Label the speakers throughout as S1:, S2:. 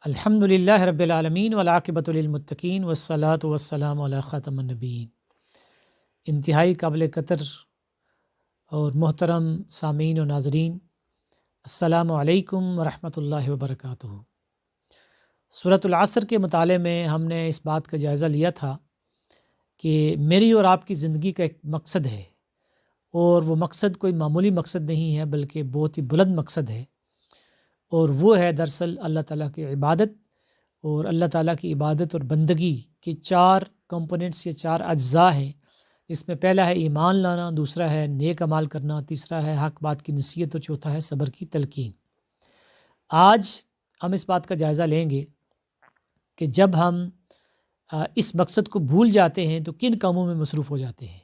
S1: الحمدللہ رب العالمین والعاقبۃ للمتقین والصلاۃ والسلام علی خاتم النبیین۔ انتہائی قابل قدر اور محترم سامعین و ناظرین، السلام علیکم ورحمۃ اللہ وبرکاتہ۔ سورۃ العصر کے مطالعے میں ہم نے اس بات کا جائزہ لیا تھا کہ میری اور آپ کی زندگی کا ایک مقصد ہے، اور وہ مقصد کوئی معمولی مقصد نہیں ہے بلکہ بہت ہی بلند مقصد ہے، اور وہ ہے دراصل اللہ تعالیٰ کی عبادت۔ اور اللہ تعالیٰ کی عبادت اور بندگی کے 4 کمپوننٹس یا 4 اجزاء ہیں۔ اس میں پہلا ہے ایمان لانا، دوسرا ہے نیک اعمال کرنا، تیسرا ہے حق بات کی نصیحت، اور چوتھا ہے صبر کی تلقین۔ آج ہم اس بات کا جائزہ لیں گے کہ جب ہم اس مقصد کو بھول جاتے ہیں تو کن کاموں میں مصروف ہو جاتے ہیں۔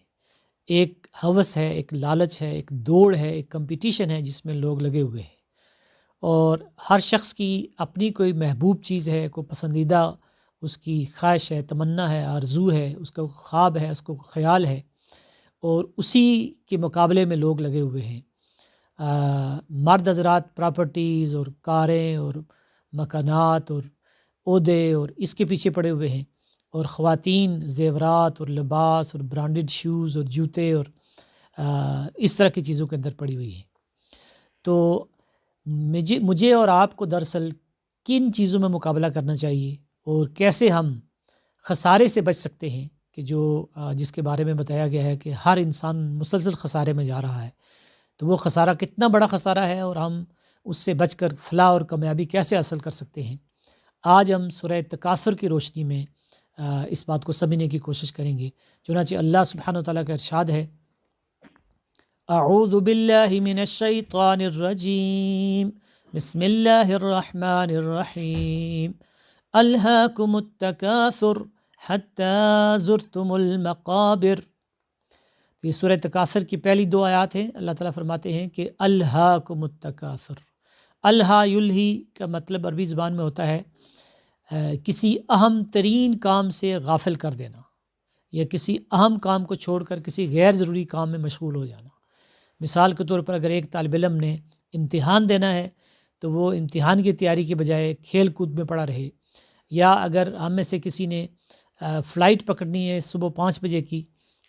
S1: ایک ہوس ہے، ایک لالچ ہے، ایک دوڑ ہے، ایک کمپٹیشن ہے جس میں لوگ لگے ہوئے ہیں، اور ہر شخص کی اپنی کوئی محبوب چیز ہے، کوئی پسندیدہ اس کی خواہش ہے، تمنا ہے، آرزو ہے، اس کا خواب ہے، اس کو خیال ہے، اور اسی کے مقابلے میں لوگ لگے ہوئے ہیں۔ مرد حضرات پراپرٹیز اور کاریں اور مکانات اور عہدے اور اس کے پیچھے پڑے ہوئے ہیں، اور خواتین زیورات اور لباس اور برانڈڈ شوز اور جوتے اور اس طرح کی چیزوں کے اندر پڑی ہوئی ہیں۔ تو مجھے اور آپ کو دراصل کن چیزوں میں مقابلہ کرنا چاہیے، اور کیسے ہم خسارے سے بچ سکتے ہیں کہ جس کے بارے میں بتایا گیا ہے کہ ہر انسان مسلسل خسارے میں جا رہا ہے، تو وہ خسارہ کتنا بڑا خسارہ ہے، اور ہم اس سے بچ کر فلاح اور کامیابی کیسے حاصل کر سکتے ہیں۔ آج ہم سورہ تکاثر کی روشنی میں اس بات کو سمجھنے کی کوشش کریں گے۔ چنانچہ اللہ سبحانہ و تعالیٰ کا ارشاد ہے، اعوذ باللہ من الشیطان الرجیم، بسم اللہ الرحمن الرحیم، الہاکم التکاثر حتی زرتم المقابر۔ یہ سورہ تکاثر کی پہلی 2 آیات ہیں۔ اللہ تعالیٰ فرماتے ہیں کہ الہاکم التکاثر۔ الہا یلہی کا مطلب عربی زبان میں ہوتا ہے کسی اہم ترین کام سے غافل کر دینا، یا کسی اہم کام کو چھوڑ کر کسی غیر ضروری کام میں مشغول ہو جانا۔ مثال کے طور پر اگر ایک طالب علم نے امتحان دینا ہے تو وہ امتحان کی تیاری کے بجائے کھیل کود میں پڑا رہے، یا اگر ہم میں سے کسی نے فلائٹ پکڑنی ہے صبح 5 بجے کی،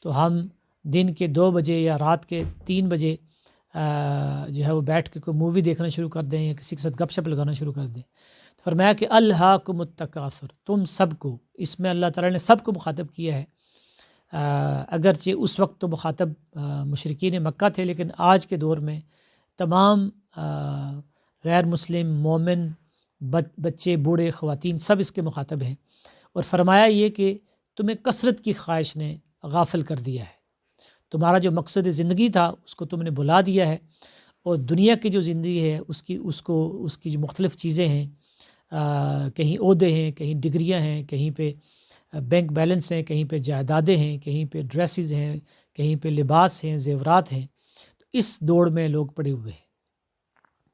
S1: تو ہم دن کے 2 بجے یا رات کے 3 بجے جو ہے وہ بیٹھ کے کوئی مووی دیکھنا شروع کر دیں، یا کسی کے ساتھ گپ شپ لگانا شروع کر دیں۔ تو فرمایا کہ الہاکم التکاثر، تم سب کو، اس میں اللہ تعالیٰ نے سب کو مخاطب کیا ہے۔ اگرچہ اس وقت تو مخاطب مشرکین مکہ تھے، لیکن آج کے دور میں تمام غیر مسلم مومن بچے بوڑھے خواتین سب اس کے مخاطب ہیں، اور فرمایا یہ کہ تمہیں کثرت کی خواہش نے غافل کر دیا ہے، تمہارا جو مقصد زندگی تھا اس کو تم نے بھلا دیا ہے، اور دنیا کی جو زندگی ہے اس کی جو مختلف چیزیں ہیں، کہیں عہدے ہیں، کہیں ڈگریاں ہیں، کہیں پہ بینک بیلنس ہیں، کہیں پہ جائیدادیں ہیں، کہیں پہ ڈریسز ہیں، کہیں پہ لباس ہیں، زیورات ہیں، تو اس دوڑ میں لوگ پڑے ہوئے ہیں۔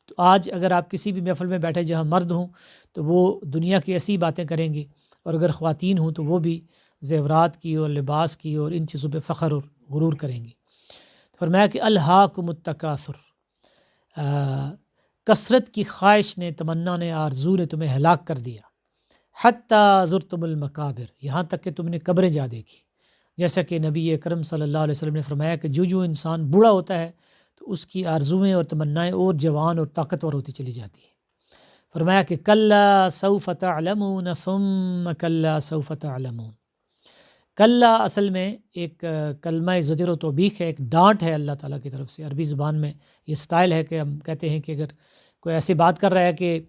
S1: تو آج اگر آپ کسی بھی محفل میں بیٹھے جہاں مرد ہوں تو وہ دنیا کی ایسی باتیں کریں گے، اور اگر خواتین ہوں تو وہ بھی زیورات کی اور لباس کی اور ان چیزوں پہ فخر اور غرور کریں گے۔ فرمایا کہ الہاکم التکاثر، کثرت کی خواہش نے، تمنا نے، آرزو نے تمہیں ہلاک کر دیا، حتی زرتم المقابر، یہاں تک کہ تم نے قبریں جا دیکھی۔ جیسا کہ نبی اکرم صلی اللہ علیہ وسلم نے فرمایا کہ جو انسان بوڑھا ہوتا ہے تو اس کی آرزویں اور تمنائیں اور جوان اور طاقتور ہوتی چلی جاتی ہیں۔ فرمایا کہ کلا سوف تعلمون ثم کلا سوف تعلمون۔ کلا اصل میں ایک کلمہ زجر و توبیخ ہے، ایک ڈانٹ ہے اللہ تعالیٰ کی طرف سے۔ عربی زبان میں یہ سٹائل ہے کہ ہم کہتے ہیں کہ اگر کوئی ایسی بات کر رہا ہے کہ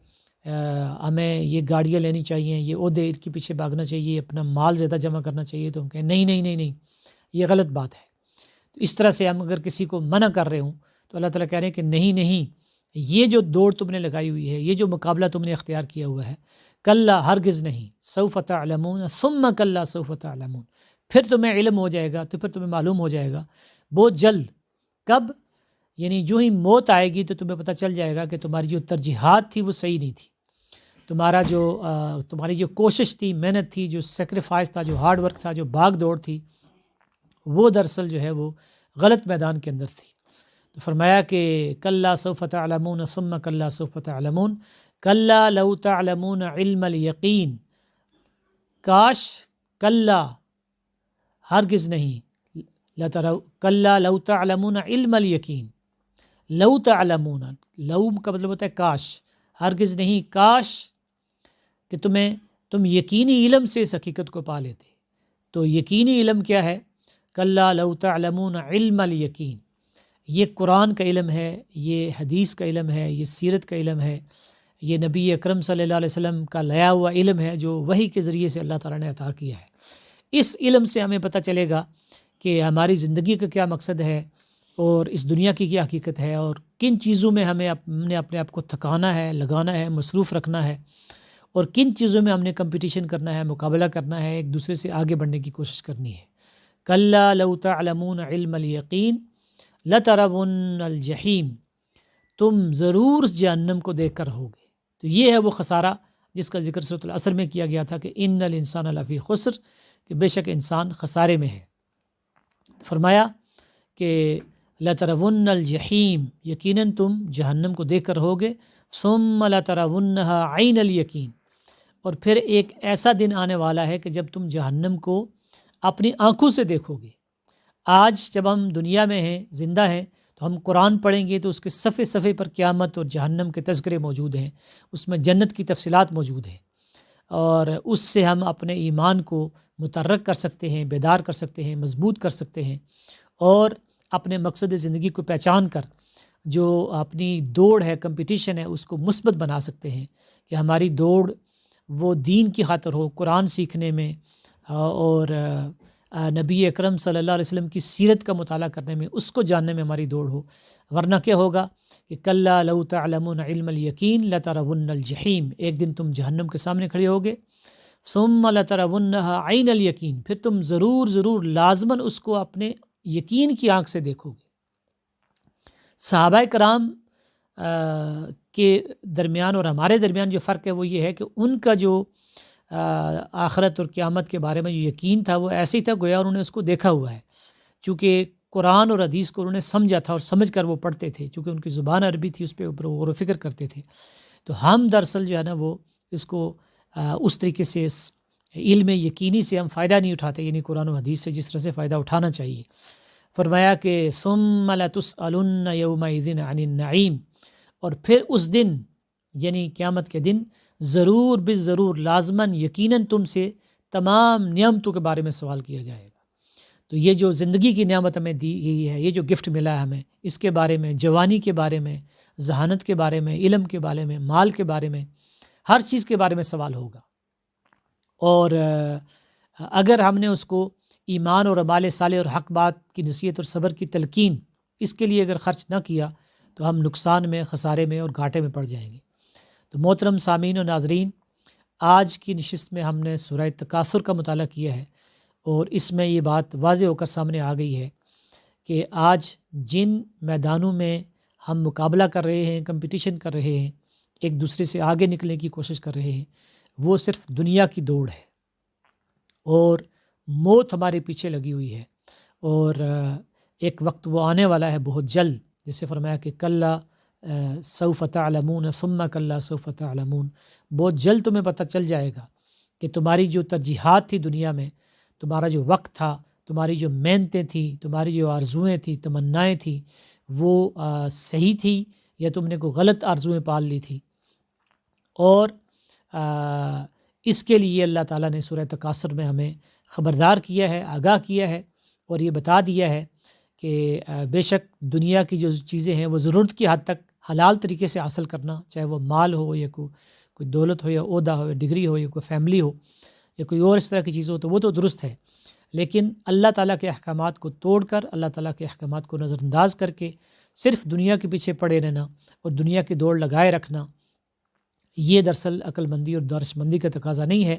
S1: ہمیں یہ گاڑیاں لینی چاہیے، یہ عہدے کے پیچھے بھاگنا چاہیے، اپنا مال زیادہ جمع کرنا چاہیے، تو ہم کہیں نہیں نہیں نہیں نہیں، یہ غلط بات ہے۔ تو اس طرح سے ہم اگر کسی کو منع کر رہے ہوں تو اللہ تعالیٰ کہہ رہے ہیں کہ نہیں نہیں، یہ جو دوڑ تم نے لگائی ہوئی ہے، یہ جو مقابلہ تم نے اختیار کیا ہوا ہے، کلا ہرگز نہیں، سوف تعلمون ثم کلا سوف تعلمون، پھر تمہیں علم ہو جائے گا، تو پھر تمہیں معلوم ہو جائے گا بہت جلد۔ کب؟ یعنی جو ہی موت آئے گی تو تمہیں پتہ چل جائے گا کہ تمہاری جو ترجیحات تھی وہ صحیح نہیں تھی، تمہاری جو کوشش تھی، محنت تھی، جو سیکریفائس تھا، جو ہارڈ ورک تھا، جو بھاگ دوڑ تھی، وہ دراصل جو ہے وہ غلط میدان کے اندر تھی۔ تو فرمایا کہ کلا سوف تعلمون ثم کلا سوف تعلمون کلا لو تعلمون علم الیقین، کاش، کلا، ہرگز نہیں، کلا لو تعلمون علم الیقین، لو تعلمون، لو کا مطلب ہوتا ہے کاش، ہرگز نہیں، کاش کہ تم یقینی علم سے اس حقیقت کو پا لیتے۔ تو یقینی علم کیا ہے؟ کلا لو تعلمون علم الیقین، یہ قرآن کا علم ہے، یہ حدیث کا علم ہے، یہ سیرت کا علم ہے، یہ نبی اکرم صلی اللہ علیہ وسلم کا لایا ہوا علم ہے جو وحی کے ذریعے سے اللہ تعالیٰ نے عطا کیا ہے۔ اس علم سے ہمیں پتہ چلے گا کہ ہماری زندگی کا کیا مقصد ہے، اور اس دنیا کی کیا حقیقت ہے، اور کن چیزوں میں ہم نے اپنے آپ کو تھکانا ہے، لگانا ہے، مصروف رکھنا ہے، اور کن چیزوں میں ہم نے کمپٹیشن کرنا ہے، مقابلہ کرنا ہے، ایک دوسرے سے آگے بڑھنے کی کوشش کرنی ہے۔ کلا لو تعلمون علم الیقین لترون الجحیم، تم ضرور جہنم کو دیکھ کر ہوگے۔ تو یہ ہے وہ خسارہ جس کا ذکر سورۃ العصر میں کیا گیا تھا کہ ان الانسان لفی خسر، کہ بے شک انسان خسارے میں ہے۔ فرمایا کہ لترون الجحیم، یقیناً تم جہنم کو دیکھ کر ہوگے، ثم لترونها عین الیقین، اور پھر ایک ایسا دن آنے والا ہے کہ جب تم جہنم کو اپنی آنکھوں سے دیکھو گے۔ آج جب ہم دنیا میں ہیں، زندہ ہیں، تو ہم قرآن پڑھیں گے تو اس کے صفحے صفحے پر قیامت اور جہنم کے تذکرے موجود ہیں، اس میں جنت کی تفصیلات موجود ہیں، اور اس سے ہم اپنے ایمان کو متحرک کر سکتے ہیں، بیدار کر سکتے ہیں، مضبوط کر سکتے ہیں، اور اپنے مقصد زندگی کو پہچان کر جو اپنی دوڑ ہے، کمپٹیشن ہے، اس کو مثبت بنا سکتے ہیں کہ ہماری دوڑ وہ دین کی خاطر ہو، قرآن سیکھنے میں، اور نبی اکرم صلی اللہ علیہ وسلم کی سیرت کا مطالعہ کرنے میں، اس کو جاننے میں ہماری دوڑ ہو۔ ورنہ کیا ہوگا کہ کلا لو تعلمون علم الیقین لترون الجحیم، ایک دن تم جہنم کے سامنے کھڑے ہوگے، ثم لترونها عین الیقین، پھر تم ضرور لازماً اس کو اپنے یقین کی آنکھ سے دیکھو گے۔ صحابہ کرام کے درمیان اور ہمارے درمیان جو فرق ہے وہ یہ ہے کہ ان کا جو آخرت اور قیامت کے بارے میں جو یقین تھا وہ ایسے ہی تھا گویا انہوں نے اس کو دیکھا ہوا ہے، چونکہ قرآن اور حدیث کو انہوں نے سمجھا تھا اور سمجھ کر وہ پڑھتے تھے، چونکہ ان کی زبان عربی تھی، اس پہ اوپر غور و فکر کرتے تھے۔ تو ہم دراصل جو ہے نا وہ اس کو اس طریقے سے اس علم یقینی سے ہم فائدہ نہیں اٹھاتے، یعنی قرآن و حدیث سے جس طرح سے فائدہ اٹھانا چاہیے۔ فرمایا کہ ثم لتسألن یومئذ عن النعیم، اور پھر اس دن یعنی قیامت کے دن ضرور بالضرور لازماً یقیناً تم سے تمام نعمتوں کے بارے میں سوال کیا جائے گا۔ تو یہ جو زندگی کی نعمت ہمیں دی گئی ہے، یہ جو گفٹ ملا ہے ہمیں، اس کے بارے میں، جوانی کے بارے میں، ذہانت کے بارے میں، علم کے بارے میں، مال کے بارے میں، ہر چیز کے بارے میں سوال ہوگا۔ اور اگر ہم نے اس کو ایمان اور اعمال صالح اور حق بات کی نصیحت اور صبر کی تلقین، اس کے لیے اگر خرچ نہ کیا تو ہم نقصان میں، خسارے میں اور گھاٹے میں پڑ جائیں گے۔ تو محترم سامعین و ناظرین، آج کی نشست میں ہم نے سورہ تکاثر کا مطالعہ کیا ہے، اور اس میں یہ بات واضح ہو کر سامنے آ گئی ہے کہ آج جن میدانوں میں ہم مقابلہ کر رہے ہیں، کمپٹیشن کر رہے ہیں، ایک دوسرے سے آگے نکلنے کی کوشش کر رہے ہیں، وہ صرف دنیا کی دوڑ ہے، اور موت ہمارے پیچھے لگی ہوئی ہے، اور ایک وقت وہ آنے والا ہے بہت جلد، جیسے فرمایا کہ کلا سوف تعلمون ثم کلا سوف تعلمون، بہت جلد تمہیں پتہ چل جائے گا کہ تمہاری جو ترجیحات تھی دنیا میں، تمہارا جو وقت تھا، تمہاری جو محنتیں تھیں، تمہاری جو آرزوئیں تھیں، تمنائیں تھیں، وہ صحیح تھی یا تم نے کوئی غلط آرزوئیں پال لی تھی۔ اور اس کے لیے اللہ تعالیٰ نے سورہ تکاثر میں ہمیں خبردار کیا ہے، آگاہ کیا ہے، اور یہ بتا دیا ہے کہ بے شک دنیا کی جو چیزیں ہیں وہ ضرورت کی حد تک حلال طریقے سے حاصل کرنا، چاہے وہ مال ہو یا کوئی دولت ہو یا عہدہ ہو یا ڈگری ہو یا کوئی فیملی ہو یا کوئی اور اس طرح کی چیز ہو، تو وہ تو درست ہے، لیکن اللہ تعالیٰ کے احکامات کو توڑ کر، اللہ تعالیٰ کے احکامات کو نظر انداز کر کے صرف دنیا کے پیچھے پڑے رہنا اور دنیا کی دوڑ لگائے رکھنا، یہ دراصل عقل مندی اور دانش مندی کا تقاضا نہیں ہے۔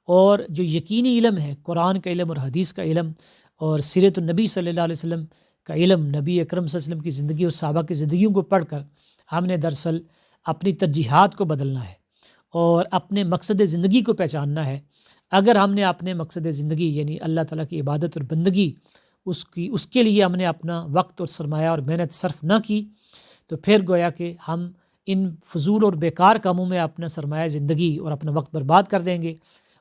S1: اور جو یقینی علم ہے، قرآن کا علم اور حدیث کا علم اور سیرت النبی صلی اللہ علیہ وسلم کا علم، نبی اکرم صلی اللہ علیہ وسلم کی زندگی اور صحابہ کی زندگیوں کو پڑھ کر ہم نے دراصل اپنی ترجیحات کو بدلنا ہے اور اپنے مقصد زندگی کو پہچاننا ہے۔ اگر ہم نے اپنے مقصد زندگی یعنی اللہ تعالیٰ کی عبادت اور بندگی اس کے لیے ہم نے اپنا وقت اور سرمایہ اور محنت صرف نہ کی تو پھر گویا کہ ہم ان فضول اور بیکار کاموں میں اپنا سرمایہ زندگی اور اپنا وقت برباد کر دیں گے،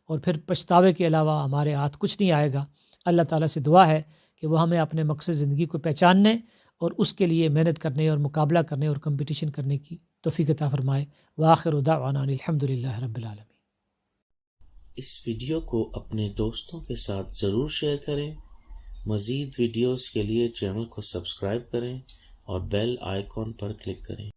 S1: اور پھر پچھتاوے کے علاوہ ہمارے ہاتھ کچھ نہیں آئے گا۔ اللہ تعالیٰ سے دعا ہے کہ وہ ہمیں اپنے مقصد زندگی کو پہچاننے اور اس کے لیے محنت کرنے اور مقابلہ کرنے اور کمپٹیشن کرنے کی توفیق عطا فرمائے۔ وآخر دعوانا الحمد للہ رب العالمین۔
S2: اس ویڈیو کو اپنے دوستوں کے ساتھ ضرور شیئر کریں۔ مزید ویڈیوز کے لیے چینل کو سبسکرائب کریں اور بیل آئیکن پر کلک کریں۔